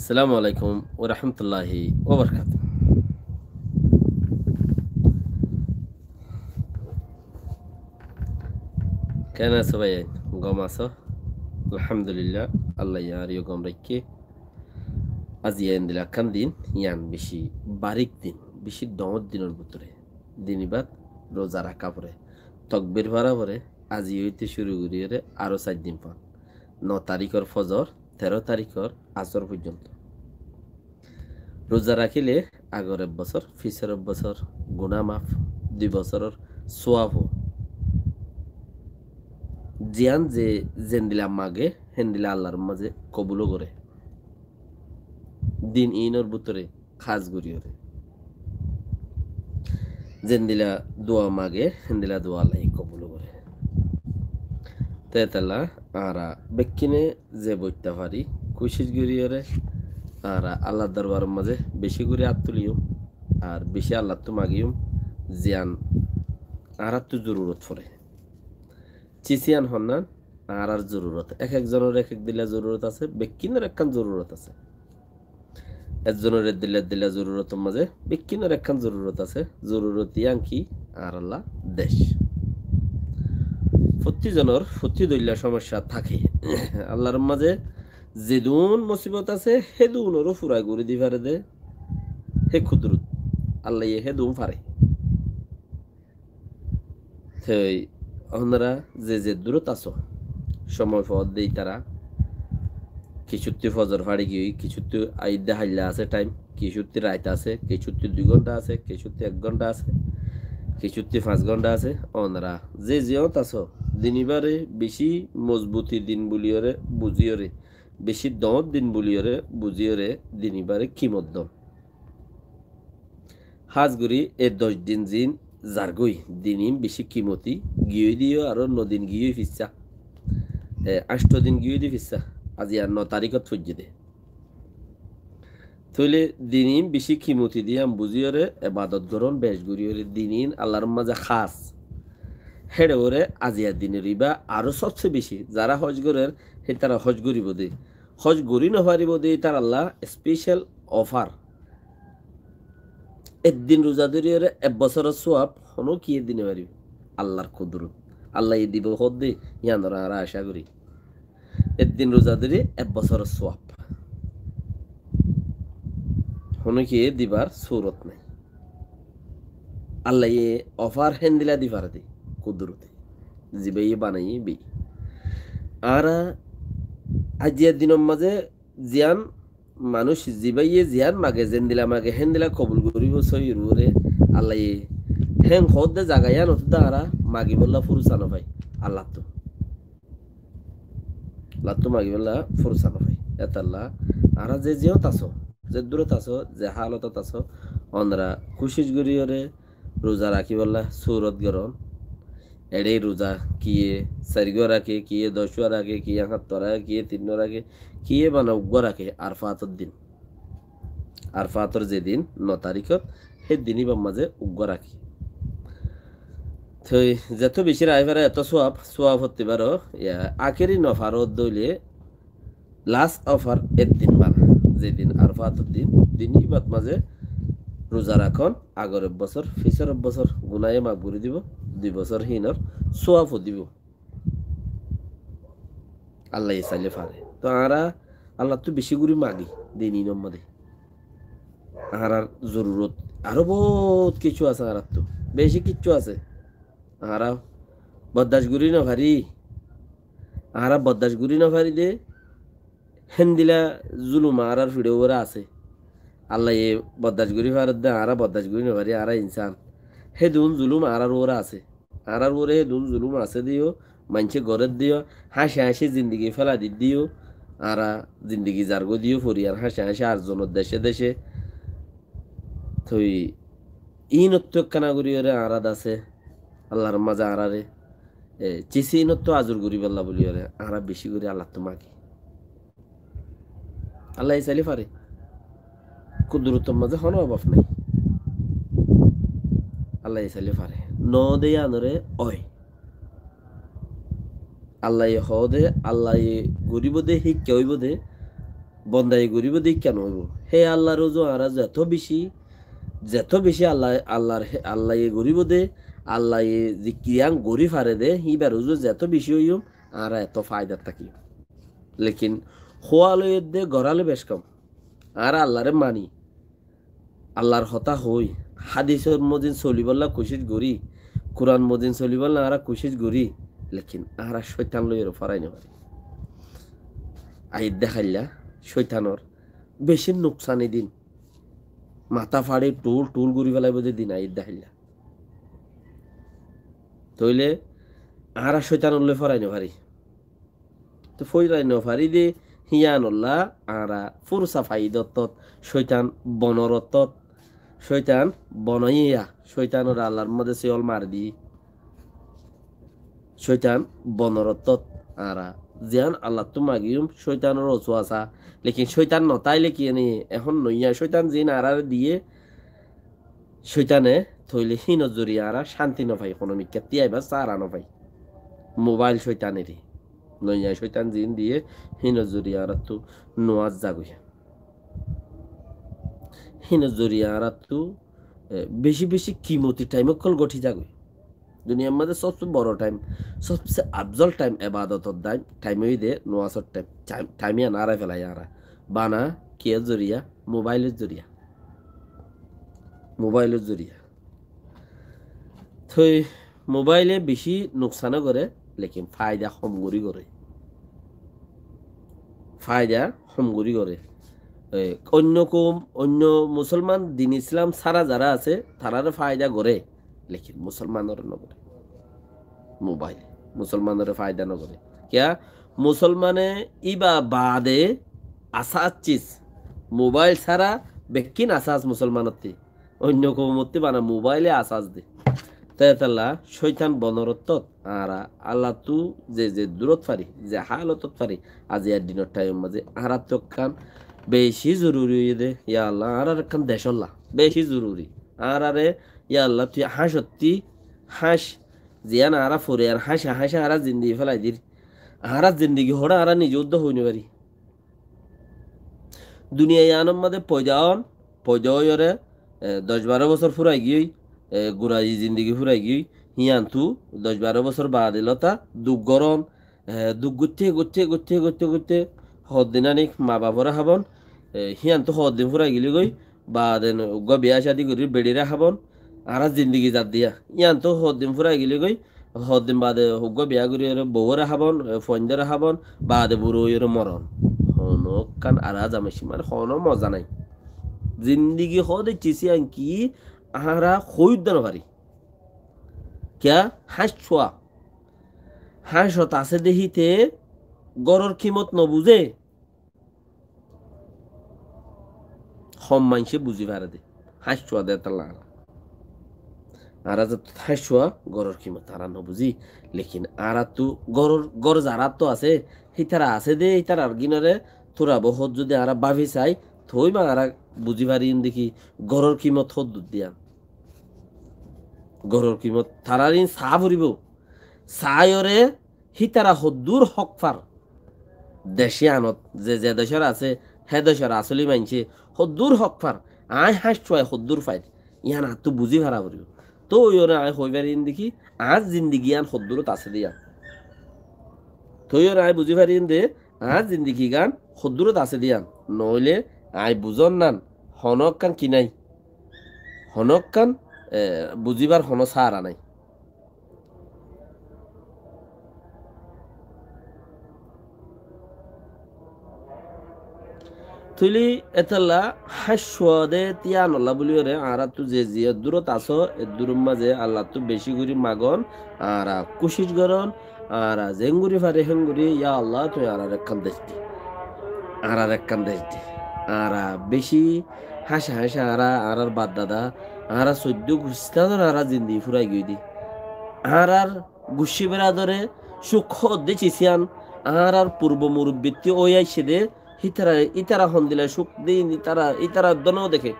আসসালামু আলাইকুম ওয়া রাহমাতুল্লাহি ওয়া বারাকাতুহু। কেন আছো ভাই? গম আছো? আলহামদুলিল্লাহ। আল্লাহ ইয়ারিও গম রাখকে আজ দিলা কান দিন ইয়ান বেশি বারিক দিন বেশি দমত দিনের ভিতরে দিনিবাদ রোজা রাখা পরে তকবির ভরা পরে আজি হইতে শুরু করিয়ে আরো 4 দিন পর 9 তারিখর ফজর 13 তারিখর আসর পর্যন্ত রোজা রাখিলে আগরের বছর ফিসের বছর গুনাহ মাফ 2 বছরের সোয়াব জিয়ান যে জেন্দিলা মাগে হেন্দিলা আল্লাহর মাঝে কবুলও করে দিন ইনর ভিতরে খাস গরিয়রে জেন্দিলা দোয়া মাগে হেন্দিলা দোয়া আল্লাহ কবুলও করে তেতালা আরা বেকিনে যে বইতে পারি কুশিস গরিয়রে আর আল্লাহ দরবারের মাঝে বেশি করে আত্মলিয়ম আর বেশি আল্লাহ তো মাগিয়ম জিয়ান আর তো জরুরত পড়ে চিসিয়ান হন্নান আর জরুরত এক একজনের এক এক দিলা জরুরত আছে বেকিনের একখান জরুরত আছে একজনের দিলা জরুরতের মাঝে বেকিনের একখান জরুরত আছে জরুরত ইয়ান কি আর আল্লাহ দেশ প্রতিজনের প্রতি দইলা সমস্যা থাকে আল্লাহর মাঝে যেদুন মুসিবত আছে হেদুনরও ফুরাই করে দিবারে দে হে ক্ষুদ্রুত আল্লাহ হেদুন পারে সেই আপনারা যে দূরত আছো সময় পথ দেই তারা কিছুত্তি ফজর ফাড়ি গিয়ে কিছুত্তি আইদা হাইলা আছে টাইম কিছুত্তি রাইত আছে কিছুত্তি 2 ঘন্টা আছে কিছুত্তি 1 ঘন্টা আছে কিছুত্তি 5 ঘন্টা আছে ওনারা যে জিয়ত আছো দিনিবারে বেশি মজবুতি দিন বলিয়রে বুঝিয়রে বেশি দমত দিন বলিয়রে বুঝিয়রে দিনিবারে কিমদ্দম হাজগুড়ি এ 10 দিন জিন জারগই দিনিম বেশি কিমতি গিয়ে দিও আর নদিন গিয়ে ফিসা 8 দিন গিয়ে দি ফিসা আজি আর 9 তারিখত ফুজি দে তইলে দিনিম বেশি কিমতি দিয়াম বুঝিওরে এবাদত গরণ বেশ গুরিওরে দিনিন আল্লাহর মাঝে খাস হেড়ে ওরে আজিয়ার দিনে রিবা আরো সবচেয়ে বেশি যারা হজ গরের হে তারা হজ গরিব দে হজ গরি না পারিব দে তার আল্লাহ স্পেশাল অফার একদিন রোজা ধরিয়ে 1 বছরের সোয়াব হনো কি দিনে পারিব আল্লাহর কুদরত আল্লাহ দিব হদ দে ইয়ানরা আর আশা করি একদিন রোজা ধরে 1 বছরের সোয়াব হনো কি দিবার সুরত নাই আল্লাহ অফার হেন্দিলা দিবার দে কুদরতে জিবাই বানাই বি আর আজিয়ার দিনের মাঝে জিয়ান মানুষ জিবাইয়ে জিয়ান মাগে জেন্দিলা মাগে হেন্দিলা কবুল করিব সইরে আল্লাহ হেং হদে জাগাইয়া নতুদা আরা মাগি বললা ফুরুসানো ভাই আল্লাহ তো লাত্তু মাগি বললা ফুরুসানো ভাই এতাল্লাহ আরা যে জিয়ত আছো যে দূরত আছো যে হালতত আছো অনরা খুশিস গরিয়রে রোজা রাখি বললা সুরত গরন এড়ে রোজা কিয়ে 4 রাখে কিয়ে 10 রাখে কিয়ে 7 রাখে কিয়ে 3 রাখে কিয়ে বানা উগ্র রাখে আরফাতর দিন আরফাতর যেদিন 9 তারিখত সেই দিনই বা মাঝে উগ্র রাখি তো যত বেশি রাইভারে এত সোয়াব হতে পারো আখেরি নফারত দইলে লাস্ট অফার একদিন বানা যেদিন আরফাতর দিন দিনই বাদ মাঝে রোজা রাখন আগরের বছর ফিসরের বছর গুনায়ে মাফ করে দিব 2 বছর হিনর সোয়াব দিব আল্লাহ চাইলে পারে তো আরা আল্লাহ তো বেশি করে মাগি দিনই নম্মদে আর জরুরত আরো বহুত কিছু আছে আর তো বেশি কিছু আছে আরা বদাসগুড়ি না ভারি আরা বদাসগুড়ি না ভারি দে হেন্দিলা জুলুম আর ভিডিও ওরা আছে আল্লাহ এ বদাসগুড়ি ভারত দে আরা বদাসগুড়ি না ভারি আরা ইনসান হে দুন জুলুম আর ওরা আছে আর ওরে হে দুন জুলুম আছে দিও মানছে গরত দিও হাসি হাসি জিন্দগি ফেলা দিও আরা জিন্দগি জারগো দিও ফরিয়ার হাসি হাসি আর জনের দেশে দেশে থই ইনত্য কানাগুড়ি ওরে আরাদ আছে আল্লাহর মাঝে আরারে চিসি ইনত্য আজুর গুড়ি বললা বলি ওরে আরা বেশি করে আল্লাহ তো মাগি আল্লাহ চাইলে পারে কুদরতের মাঝে কোনো অভাব নাই আল্লাহ চাইলে পারে ন দে আনরে অয় আল্লাহ হদে আল্লাহ গরিব দে শিক্ষা হইব দে বন্দাই গরিব দিক কেন হইব হে আল্লাহ রোজো আরা যত বেশি আল্লাহ এ গরিব দে আল্লাহ এ জিকিয়াং গরিব হারে দে হিবার রোজো যত বেশি হইম আর এত ফায়দার থাকি লেকিন খোয়ালো দে গড়ালে বেশ কম আর আল্লাহরে মানি আল্লাহর হতা হই হাদিসের মদিন চলিবল্লা কোশিশ গরি কোরআন মদিন চলিবল্লা আরা কোশিশ গরি লেকিন আরা শৈতান লইয়ের ফরাই নেবারি আহিদ দেখাইলা শৈতানর বেশি নুকসানি দিন মাথা ফাড়ি টুল ঘুরি ফেলাইব যে দিন আহিদ দেখাইলা তইলে আরা শৈতান লই ফরাই নেবারি তো ফইরাই নেবারি দে হিয়ানল্লা আরা ফুরসা ফাইদত শৈতান বনরত শৈতান বনইয়া শৈতানর আল্লাহর মধ্যে সিয়ল মার দি শৈতান বনরত আরা জিয়ান আল্লাহ তো মাগিম শৈতানের অসুয়াশা লেকিন শৈতান নতাইলে কি নি এখন নইয়া শৈতান জিন আরার দিয়ে শৈতানে থইলে হীন জরিয়া আরা শান্তি নপাই কোনো মিক্কা তিয়াইবা সারা নপাই মোবাইল শৈতানেরই নইয়া শৈতান জিন দিয়ে হীন জরিয়া আরা তো নোয়াজ জাগুয়া হীন জরিয়া আরা তো বেশি বেশি কিমতি টাইম কল গঠি যাগুই দুনিয়ার মধ্যে সবচেয়ে বড় টাইম সবচেয়ে আফজল টাইম এবাদতর টাইমই দে নোয়াজর টাইমে নারা ফেলাই আরা বানা কিয়ের জরিয়া মোবাইলের জরিয়া তো মোবাইলে বেশি নোকসানও করে লেকিন ফায়দা হমগুরি করে অন্য মুসলমান দিন ইসলাম সারা যারা আছে তারার ফায়দা করে লেকিন মুসলমানের নগরে মোবাইল মুসলমানের ফায়দা নগরে क्या মুসলমানে ইবা বাদে আসাস চিজ মোবাইল ছাড়া বেকিন আসাস মুসলমানতে অন্য কৌমতে বানা মোবাইলে আসাস দে তাইতাল্লা শৈতান বনরত আর আল্লাহ তু যে দূরত পারি যে হালত পারি আজি আর দিনের টাইম মাঝে আরাত কান বেশি জরুরি দে ইয়া আল্লাহ আর কান দেশল্লাহ বেশি জরুরি আর আরে ইয়া আল্লাহ তুই হাঁস জিয়ান আরা ফরে আর হাঁসা আরা জিন্দিগি ফেলাই দির আরা জিন্দিগি হড়া আরা নিজে উদ্যোগ হইনি পারি দুনিয়া ইয়ানোর মধ্যে পয়দাওয়রে 10-12 বছর ফুরাই গিয়ে গুড়াই জিন্দিগি ফুরাই গিয়ে হিয়ান্তু 10-12 বছর বাদ এলতা দুঃখ গরম দুঃখ গুতে হদিনানিক মা বাবরা হাবন হিয়ান্তু হদিন ফুরাই গেলি গই বাদ বিয়া শাদি করি বেড়িরা হাবন আরা জিন্দিগি জাত দিয়া ইয়ান্তু হদিন ফুরাই গেলি গই হদিন বাদে হুগ্গ বিয়া করি বউরা হাবন ফন্দরা হাবন বাদে বুড়ো মরণ হনো কান আরা জামাইছি মানে হনো মজা নাই জিন্দিগি হদে চিসি আনকি আহারা হইদানো পারি ক্যা হাঁসত আছে দেহিতে গরর কিমত নবুঝে হম মাইসে বুঝি পারে দে হাঁসুয়া দে তাল্লা আরা যে হাঁসুয়া গরর কিমত আরা নবুঝি লেকিন আরা তো গর যারা তো আছে হিতারা আছে দে হিতার আর গিনরে তোরা বহুত যদি আরা বাভি চাই থই মা আরা বুঝি পারি দেখি গরর কিমত হদ দিয়া গরর কিমত তারারিন চা ভরিব চায়রে হিতারা হদ্দুর হকফার দেশে আনত যে দেশের আছে হে দেশের আসলি মানছে হদ্দুর হকফার আয় হাঁস ছয় হদ্দুর ফাইল ইয়ান আর তো বুঝি ভাড়া ভরিব তো ওরে আয় হইবারিন দেখি আজ জিন্দিগি আন হদ্দুরত আছে দিয়া তো ওরে আয় বুঝি পারিন দে আজ জিন্দিগি গান হদ্দুরত আছে দিয়া নইলে আয় বুঝন নান হনক কান কি নাই হনক কান বুঝিবার হন সারা নাই তুলি এতলা হাসদে তিয়া নল্লা বলি রে আর তু যে দূরত আছো এ দূরের মাঝে আল্লাহ তু বেশি করে মাগন আর কুশিস গরন আর জেঙ্গুরি ফারে হেঙ্গুরি ইয়া আল্লাহ তুই আর একখান দেশ দি আর বেশি হাসা আর বাদ দাদা আর 14 গুস্তাদর আর জিন্দি ফুরাই গই দি আর গুসি বেড়াদরে সুখ দেছিয়ান আর পূর্ব মুরব্বিত্তি ওই আইসে দে ইতারা হন দিলে সুখ দিন ইতারা দনও দেখে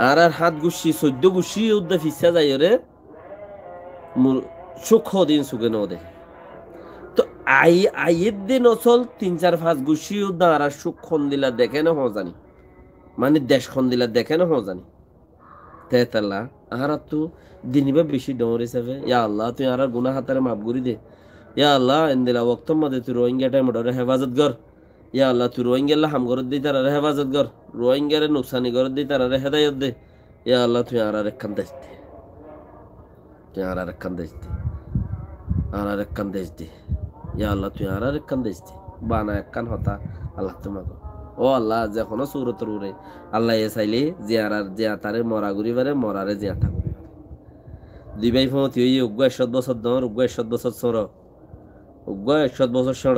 আর হাত গুসি 14 গুসি উদ্দা ফিসা যাই রে সুখ দিন সুখে ন দেখে তো আইয়ের দিন অচল 3-4-5 গুছিও দাঁড়া সুখ খন দিলা দেখে না জানি মানে দেশ খন দিলা দেখে না জানি তেতাল্লা আহার তো দিনিবা বেশি ডর হিসাবে ইয়া আল্লাহ তুই আর গুনাহ হাতারে মাফ করি দে ইয়া আল্লাহ এন্দিলা ওয়াক্ত মধ্যে তুই রোহিঙ্গা টাইম ডরে হেফাজত কর ইয়া আল্লাহ তুই রোহিঙ্গা হাম করত দি তারা হেফাজত কর রোহিঙ্গারে নুকসানি করত দি তারা হেদায়ত দে ইয়া আল্লাহ তুই আর একখান দেশ দে তুই আর একখান দেশ দে আর একখান দেশ দে ইয়া আল্লাহ তুই আর একখান দেশ দে বানা একখান হতা আল্লাহ তোমাকে ও আল্লাহ যে কোনো সুরতর উড়ে আল্লাহ এ চাইলে জিয়া তারে মরা ঘুরি পারে মরারে জিয়া থাকবে দুই ভাই ফমতি হই উগ্র 100 বছর দর উগ্র 100 বছর সর উগ্র 100 বছর সর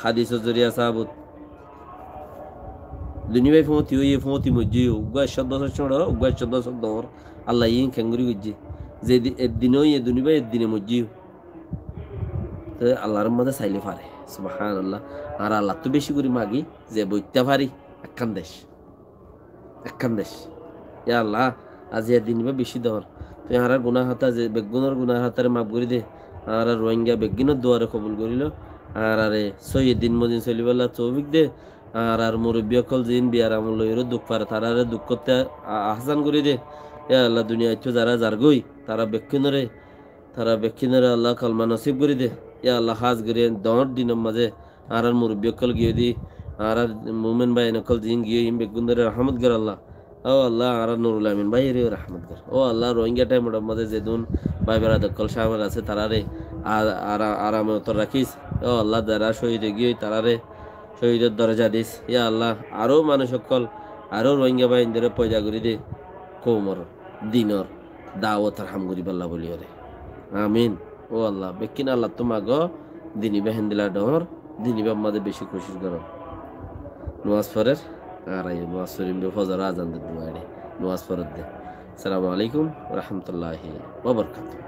হাদিস জরিয়া সাহাবত দুই ভাই ফমতি হই ফমতি মজি উগ্র 100 বছর সর উগ্র 100 বছর দর আল্লাহ ইন খেঙ্গুরি গুজি যে একদিনও এ দুই ভাই একদিনে মজি তো আল্লাহর মধ্যে চাইলে পারে সুবহানাল্লাহ আর আল্লাহ তো বেশি করে মাগি যে বইতে পারি একখান দেশ ইয়া আল্লাহ আজ দিন বা বেশি দর তুই আর গুনাহ হাতা যে বেগুনের গুনাহ হাতারে মাফ করে দে আর রোহিঙ্গা বেগিনের দোয়ারে কবুল করিল আর আরে সৈয়দিন মদিন চলিবাল্লাহ তৌফিক দে আর মুরব্বী অকল জিন বিয়ার আমল লইরো দুঃখ পারে তারারে দুঃখ করতে আহসান করে দে ইয়া আল্লাহ দুনিয়ায় তো যারা যারগই তারা বেক্ষিনরে আল্লাহ কালমা নসিব করে দে ইয়া আল্লাহ হাজ করে দর দিনের মাঝে আর মুরব্বী অকল গিয়ে দি আর মুমেন ভাই নকল জিন গিয়ে ইম বেগুনের রহমত কর আল্লাহ ও আল্লাহ আর নুরুল আমিন ভাই রে রহমত কর ও আল্লাহ রোহিঙ্গা টাইম মধ্যে যেদিন ভাই বেড়া দকল সাহেব আছে তারারে আরামে উত্তর রাখিস ও আল্লাহ যারা শহীদ গিয়ে তারারে শহীদের দরজা দিস ইয়া আল্লাহ আরও মানুষ সকল আরও রোহিঙ্গা ভাই ইন্দরে পয়দা করে দে কৌমর দিনর দাওয়াত আর হামগুরি পাল্লা বলি ওরে আমিন ও আল্লাহ বেকিন আল্লাহ তোমাগ দিনী বেহেন দিলা ডর দিনী বা মাঝে বেশি কোশিশ করো নওয়াজ পড়ের আর এই নওয়াজ শরীফ ফজর আজান দে দুয়ারে নওয়াজ পড়ে দে আসসালামু আলাইকুম ওয়া রাহমাতুল্লাহি ওয়া বারাকাতুহু